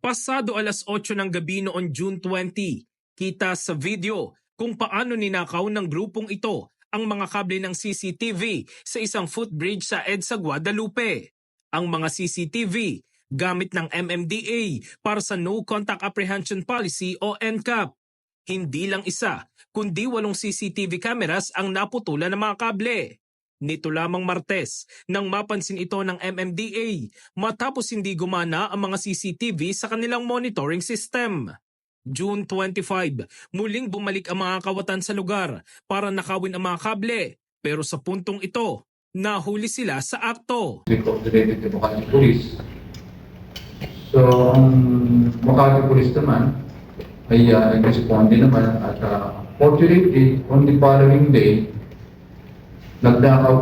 Pasado alas 8 ng gabi noon June 20, kita sa video kung paano ninakaw ng grupong ito ang mga kable ng CCTV sa isang footbridge sa EDSA Guadalupe. Ang mga CCTV gamit ng MMDA para sa No Contact Apprehension Policy o NCAP. Hindi lang isa, kundi 8 CCTV cameras ang naputulan ng mga kable. Nito lamang Martes nang mapansin ito ng MMDA matapos hindi gumana ang mga CCTV sa kanilang monitoring system. June 25, muling bumalik ang mga kawatan sa lugar para nakawin ang mga kable, pero sa puntong ito, nahuli sila sa akto. Related to Makati Police. So, ang Makati Police naman ay nag-responde naman at fortunately, on the following day, magnanakaw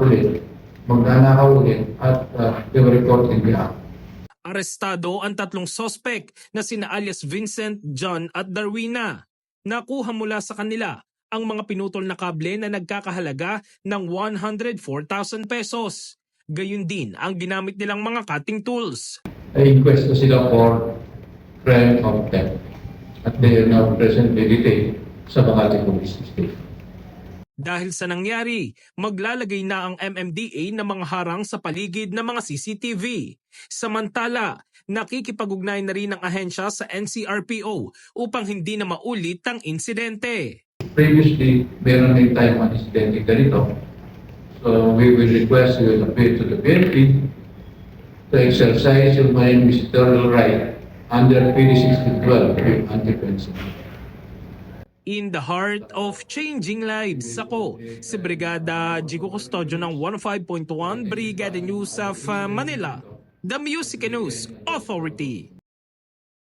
ulit at they were reported in the act. Arestado ang 3 sospek na sina alias Vincent, John at Darwina. Nakuha mula sa kanila ang mga pinutol na kable na nagkakahalaga ng 104,000 pesos. Gayun din ang ginamit nilang mga cutting tools. Ay inquest na sila for crime of theft at they are now presently detained sa Makati Police Station. Dahil sa nangyari, maglalagay na ang MMDA ng mga harang sa paligid ng mga CCTV. Samantala, nakikipag-ugnay na rin ang ahensya sa NCRPO upang hindi na maulit ang insidente. Previously, meron din tayong mga insidente ganito. So we will request you to appeal to the PNP to exercise your ministerial right under PD 6012 anti-pension. In the heart of changing lives, ako si Brigada Jigo Custodio ng 105.1 Brigada News of Manila, the Music News Authority.